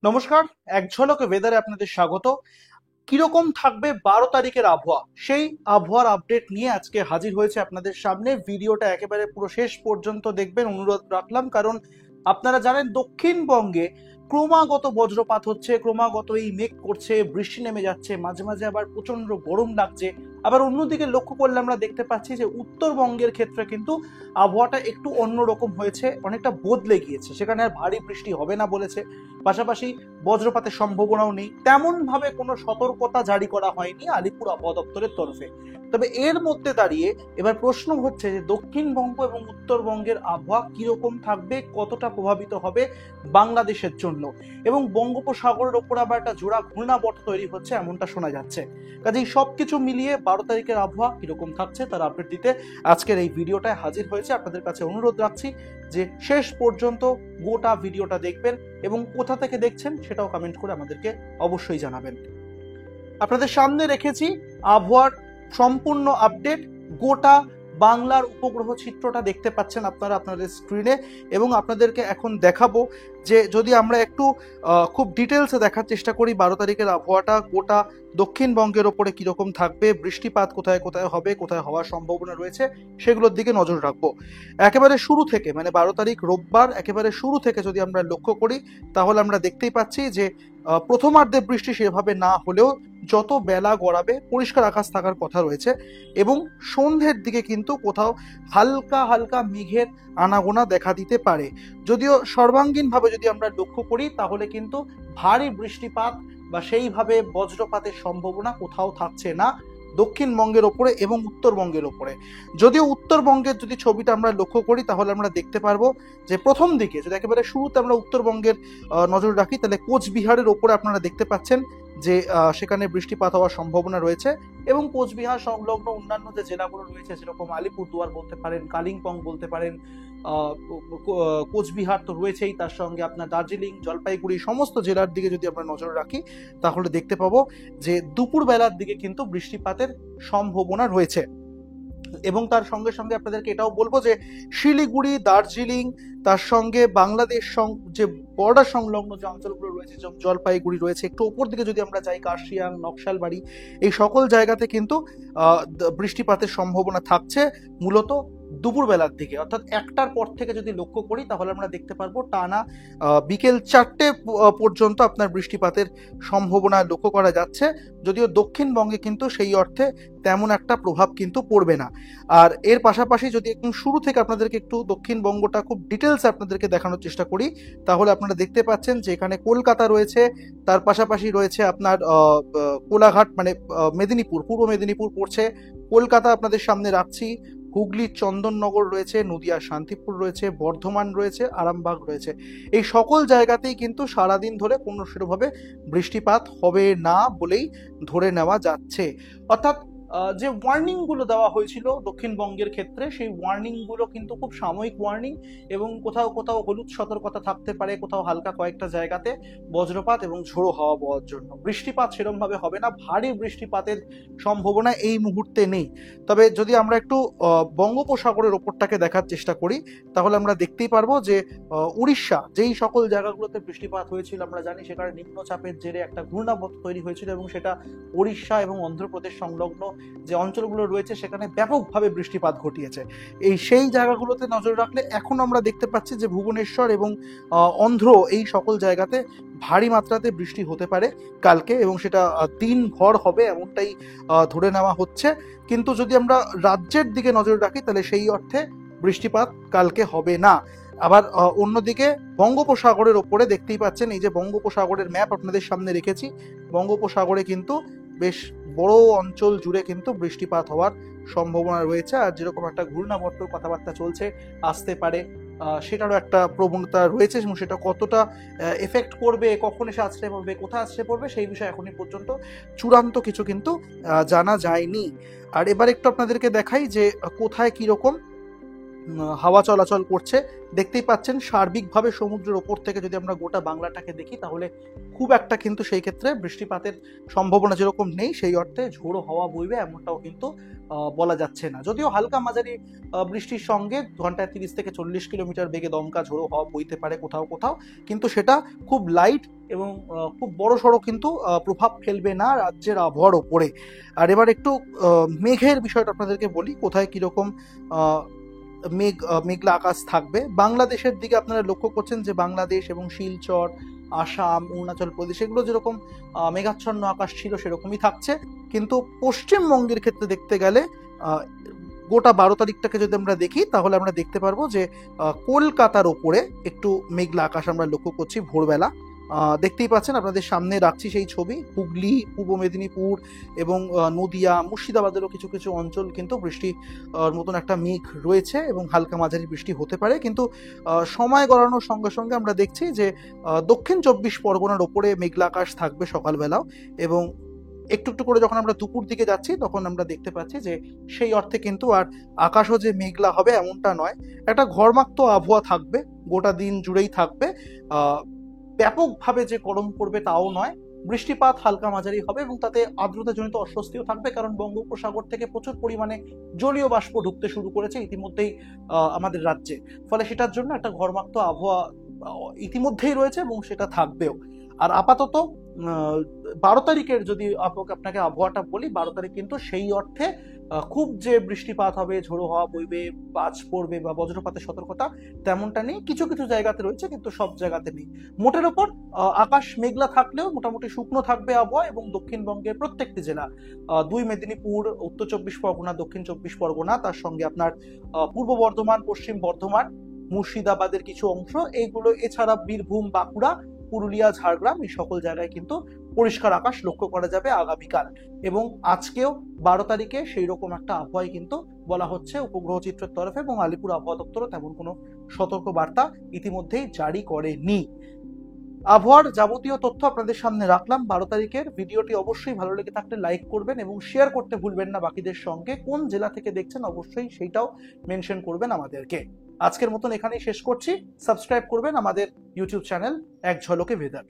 নমস্কার। এক ঝলক ওয়েদারে আপনাদের স্বাগত। কিরকম থাকবে 12 তারিখের আবহাওয়া, সেই আবহাওয়ার আপডেট নিয়ে আজকে হাজির হয়েছে আপনাদের সামনে। ভিডিওটা একেবারে পুরো শেষ পর্যন্ত দেখবেন অনুরোধ রাখলাম, কারণ আপনারা জানেন দক্ষিণবঙ্গে ক্রমাগত বজ্রপাত হচ্ছে, ক্রমাগত এই মেঘ করছে, বৃষ্টি নেমে যাচ্ছে, মাঝে মাঝে আবার প্রচন্ড গরম লাগছে। আবার অন্যদিকে লক্ষ্য করলে আমরা দেখতে পাচ্ছি যে উত্তরবঙ্গের ক্ষেত্রে কিন্তু আবহাওয়াটা একটু অন্যরকম হয়েছে, অনেকটা বদলে গিয়েছে। সেখানে আর ভারী বৃষ্টি হবে না বলেছে, পাশাপাশি বজ্রপাতের সম্ভাবনাও নেই, তেমন ভাবে কোনো সতর্কতা জারি করা হয়নি আলিপুর আবহাওয়া দপ্তরের তরফে। তবে এর মধ্যে দাঁড়িয়ে এবার প্রশ্ন হচ্ছে যে দক্ষিণবঙ্গ এবং উত্তরবঙ্গের আবহাওয়া কিরকম থাকবে, কতটা প্রভাবিত হবে বাংলাদেশের জন্য, এবং বঙ্গোপসাগরের ওপর আবার একটা জোড়া ঘূর্ণাবর্ত তৈরি হচ্ছে এমনটা শোনা যাচ্ছে। কাজেই সবকিছু মিলিয়ে 12 তারিখের আবহাওয়া কিরকম থাকছে তার আপডেট দিতে আজকের এই ভিডিওটায় হাজির হয়েছে। আপনাদের কাছে অনুরোধ রাখছি যে শেষ পর্যন্ত গোটা ভিডিওটা দেখবেন এবং কোথা থেকে দেখছেন সেটাও কমেন্ট করে আমাদেরকে অবশ্যই জানাবেন। আপনাদের সামনে রেখেছি আবহাওয়ার সম্পূর্ণ আপডেট। গোটা বাংলার উপগ্রহ চিত্রটা দেখতে পাচ্ছেন আপনারা আপনাদের স্ক্রিনে, এবং আপনাদেরকে এখন দেখাবো যে যদি আমরা একটু খুব ডিটেলসে দেখার চেষ্টা করি 12 তারিখের আবহাওয়াটা গোটা দক্ষিণবঙ্গের ওপরে কিরকম থাকবে, বৃষ্টিপাত কোথায় কোথায় হবে, কোথায় হওয়ার সম্ভাবনা রয়েছে, সেগুলোর দিকে নজর রাখবো। একেবারে শুরু থেকে মানে 12 তারিখ রোববার একেবারে শুরু থেকে যদি আমরা লক্ষ্য করি, তাহলে আমরা দেখতেই পাচ্ছি যে প্রথমার্ধে বৃষ্টি সেভাবে না হলেও যত বেলা গড়াবে পরিষ্কার আকাশ থাকার কথা রয়েছে, এবং সন্ধ্যের দিকে কিন্তু কোথাও হালকা হালকা মেঘের আনাগোনা দেখা দিতে পারে। যদিও সর্বাঙ্গীনভাবে যদি আমরা লক্ষ্য করি তাহলে কিন্তু ভারী বৃষ্টিপাত বা সেইভাবে বজ্রপাতের সম্ভাবনা কোথাও থাকছে না দক্ষিণবঙ্গের ওপরে এবং উত্তরবঙ্গের ওপরে। যদিও উত্তরবঙ্গের যদি ছবিটা আমরা লক্ষ্য করি তাহলে আমরা দেখতে পারবো যে প্রথম দিকে যদি একেবারে শুরুতে আমরা উত্তরবঙ্গের নজর রাখি, তাহলে কোচবিহারের ওপরে আপনারা দেখতে পাচ্ছেন যে সেখানে বৃষ্টিপাত হওয়ার সম্ভাবনা রয়েছে, এবং কোচবিহার সংলগ্ন অন্যান্য যে জেলাগুলো রয়েছে যেরকম আলিপুরদুয়ার বলতে পারেন, কালিম্পং বলতে পারেন, কোচবিহার তো রয়েছেই, তার সঙ্গে আপনার দার্জিলিং, জলপাইগুড়ি সমস্ত জেলার দিকে যদি আমরা নজর রাখি তাহলে দেখতে পাবো যে দুপুর বেলার দিকে কিন্তু বৃষ্টিপাতের সম্ভাবনা রয়েছে। এবং তার সঙ্গে সঙ্গে আপনাদেরকে এটাও বলবো যে শিলিগুড়ি, দার্জিলিং, তার সঙ্গে বাংলাদেশ যে বর্ডার সংলগ্ন যে অঞ্চলগুলো রয়েছে, যেমন জলপাইগুড়ি রয়েছে, একটু ওপর দিকে যদি আমরা যাই কার্শিয়াং, নকশালবাড়ি, এই সকল জায়গাতে কিন্তু বৃষ্টিপাতের সম্ভাবনা থাকছে মূলত দুপুর বেলার দিকে, অর্থাৎ 1টার পর থেকে যদি লক্ষ্য করি তাহলে আমরা দেখতে পারবো টানা বিকেল 4টে পর্যন্ত আপনার বৃষ্টিপাতের সম্ভাবনা লক্ষ্য করা যাচ্ছে। যদিও দক্ষিণবঙ্গে কিন্তু সেই অর্থে তেমন একটা প্রভাব কিন্তু পড়বে না। আর এর পাশাপাশি যদি একদম শুরু থেকে আপনাদেরকে একটু দক্ষিণবঙ্গটা খুব ডিটেলস আপনাদেরকে দেখানোর চেষ্টা করি, তাহলে আপনারা দেখতে পাচ্ছেন যে এখানে কলকাতা রয়েছে, তার পাশাপাশি রয়েছে আপনার কোলাঘাট মানে মেদিনীপুর, পূর্ব মেদিনীপুর পড়ছে, কলকাতা আপনাদের সামনে রাখছি, হুগলির চন্দননগর রয়েছে, নদিয়ার শান্তিপুর রয়েছে, বর্ধমান রয়েছে, আরামবাগ রয়েছে। এই সকল জায়গাতেই কিন্তু সারাদিন ধরে কোনো সেরকমভাবে বৃষ্টিপাত হবে না বলেই ধরে নেওয়া যাচ্ছে। অর্থাৎ যে ওয়ার্নিং গুলো দেওয়া হয়েছিল দক্ষিণবঙ্গের ক্ষেত্রে, সেই ওয়ার্নিং গুলো কিন্তু খুব সাময়িক ওয়ার্নিং, এবং কোথাও কোথাও হলুদ সতর্কতা থাকতে পারে, কোথাও হালকা কয়েকটা জায়গাতে বজ্রপাত এবং ঝোড়ো হাওয়া বওয়ার জন্য। বৃষ্টিপাত সেরকম ভাবে হবে না, ভারী বৃষ্টিপাতের সম্ভাবনা এই মুহূর্তে নেই। তবে যদি আমরা একটু বঙ্গোপসাগরের ওপরটাকে দেখার চেষ্টা করি তাহলে আমরা দেখতেই পারবো যে উড়িষ্যা যেই সকল জায়গাগুলোতে বৃষ্টিপাত হয়েছিল আমরা জানি সেখানে নিম্নচাপের জেরে একটা ঘূর্ণাবর্ত তৈরি হয়েছিল, এবং সেটা উড়িষ্যা এবং অন্ধ্রপ্রদেশ সংলগ্ন যে অঞ্চলগুলো রয়েছে সেখানে ব্যাপকভাবে বৃষ্টিপাত ঘটিয়েছে। সেই জায়গাগুলোতে নজর রাখলে এখন আমরা দেখতে পাচ্ছি যে ভুবনেশ্বর এবং অন্ধ্র এই সকল জায়গাতে ভারী মাত্রাতে বৃষ্টি হতে পারে কালকে, এবং সেটা দিনভর হবে এমনটাই ধরে নেওয়া হচ্ছে। কিন্তু যদি আমরা রাজ্যের দিকে নজর রাখি তাহলে সেই অর্থে বৃষ্টিপাত কালকে হবে না। আবার অন্যদিকে বঙ্গোপসাগরের ওপরে দেখতেই পাচ্ছেন, এই যে বঙ্গোপসাগরের ম্যাপ আপনাদের সামনে রেখেছি, বঙ্গোপসাগরে কিন্তু বেশ বড় অঞ্চল জুড়ে কিন্তু বৃষ্টিপাত হওয়ার সম্ভাবনা রয়েছে। আর যেরকম একটা ঘূর্ণাবর্ত কথাবার্তা চলছে, আসতে পারে, সেটারও একটা প্রবণতা রয়েছে, এবং সেটা কতটা এফেক্ট করবে, কখন এসে আছড়ে পড়বে, কোথায় আছড়ে পড়বে, সেই বিষয়ে এখনই পর্যন্ত চূড়ান্ত কিছু কিন্তু জানা যায়নি। আর এবার একটু আপনাদেরকে দেখাই যে কোথায় কিরকম হাওয়া চলাচল করছে। দেখতেই পাচ্ছেন সার্বিকভাবে সমুদ্রের ওপর থেকে যদি আমরা গোটা বাংলাটাকে দেখি তাহলে খুব একটা কিন্তু সেই ক্ষেত্রে বৃষ্টিপাতের সম্ভাবনা যেরকম নেই, সেই অর্থে ঝোড়ো হাওয়া বইবে এমনটাও কিন্তু বলা যাচ্ছে না। যদিও হালকা মাঝারি বৃষ্টির সঙ্গে ঘন্টায় 30 থেকে 40 কিলোমিটার বেগে দমকা ঝোড়ো হাওয়া বইতে পারে কোথাও কোথাও, কিন্তু সেটা খুব লাইট এবং খুব বড় সড়ো কিন্তু প্রভাব ফেলবে না রাজ্যের আবহাওয়ার ওপরে। আর এবার একটু মেঘের বিষয়টা আপনাদেরকে বলি, কোথায় কিরকম মেঘলা আকাশ থাকবে। বাংলাদেশের দিকে আপনারা লক্ষ্য করছেন যে বাংলাদেশ এবং শিলচর, আসাম, অরুণাচল প্রদেশ এগুলো যেরকম মেঘাচ্ছন্ন আকাশ ছিল সেরকমই থাকছে। কিন্তু পশ্চিমবঙ্গের ক্ষেত্রে দেখতে গেলে গোটা 12 তারিখটাকে যদি আমরা দেখি তাহলে আমরা দেখতে পারবো যে কলকাতার ওপরে একটু মেঘলা আকাশ আমরা লক্ষ্য করছি ভোরবেলা। দেখতেই পাচ্ছেন, আপনাদের সামনে রাখছি সেই ছবি। হুগলি, পূর্ব মেদিনীপুর এবং নদিয়া, মুর্শিদাবাদেরও কিছু কিছু অঞ্চল কিন্তু বৃষ্টি মতন একটা মেঘ রয়েছে এবং হালকা মাঝারি বৃষ্টি হতে পারে। কিন্তু সময় গড়ানোর সঙ্গে সঙ্গে আমরা দেখছি যে দক্ষিণ 24 পরগনার ওপরে মেঘলা আকাশ থাকবে সকালবেলাও, এবং একটু একটু করে যখন আমরা দুপুর দিকে যাচ্ছি তখন আমরা দেখতে পাচ্ছি যে সেই অর্থে কিন্তু আর আকাশও যে মেঘলা হবে এমনটা নয়, একটা ঘর্মাক্ত আবহাওয়া থাকবে, গোটা দিন জুড়েই থাকবে। ব্যাপকভাবে যে গরম পড়বে তাও নয়, বৃষ্টিপাত হালকা মাঝারি হবে এবং তাতে আর্দ্রতাজনিত অস্বস্তিও থাকবে, কারণ বঙ্গোপসাগর থেকে প্রচুর পরিমাণে জলীয় বাষ্প ঢুকতে শুরু করেছে ইতিমধ্যেই আমাদের রাজ্যে। ফলে সেটার জন্য একটা ঘর্মাক্ত আবহাওয়া ইতিমধ্যেই রয়েছে এবং সেটা থাকবেও। আর আপাতত 12 তারিখের যদি আপনাকে আবহাওয়াটা বলি, 12 তারিখ কিন্তু সেই অর্থে খুব যে বৃষ্টিপাত হবে, ঝোড়ো হাওয়া বইবে, বাজ পড়বে বা বজ্রপাতের সতর্কতা তেমনটা নেই। কিছু কিছু জায়গাতে রয়েছে কিন্তু সব জায়গাতে নেই। মোটের ওপর আকাশ মেঘলা থাকলেও মোটামুটি শুকনো থাকবে আবহাওয়া, এবং দক্ষিণবঙ্গের প্রত্যেকটি জেলা, 2 মেদিনীপুর, উত্তর 24 পরগনা, দক্ষিণ 24 পরগনা, তার সঙ্গে আপনার পূর্ব বর্ধমান, পশ্চিম বর্ধমান, মুর্শিদাবাদের কিছু অংশ, এইগুলো এছাড়া বীরভূম, বাঁকুড়া, পুরুলিয়া, ঝাড়গ্রাম, এই সকল জায়গায় কিন্তু পরিষ্কার আকাশ লক্ষ্য করা যাবে আগামীকাল। এবং আজকেও 12 তারিখে সেই রকম একটা আবহাওয়াই কিন্তু বলা হচ্ছে উপগ্রহ চিত্রের তরফে, এবং আলিপুর আবহাওয়া দপ্তরও তেমন কোনো সতর্ক বার্তা ইতিমধ্যেই জারি করেনি। আবহাওয়ার যাবতীয় তথ্য আপনাদের সামনে রাখলাম 12 তারিখের। ভিডিওটি অবশ্যই ভালো লেগে থাকলে লাইক করবেন এবং শেয়ার করতে ভুলবেন না বাকিদের সঙ্গে। কোন জেলা থেকে দেখছেন অবশ্যই সেইটাও মেনশন করবেন আমাদেরকে। আজকের মতন এখানেই শেষ করছি। সাবস্ক্রাইব করবেন আমাদের ইউটিউব চ্যানেল এক ঝলকে ওয়েদার।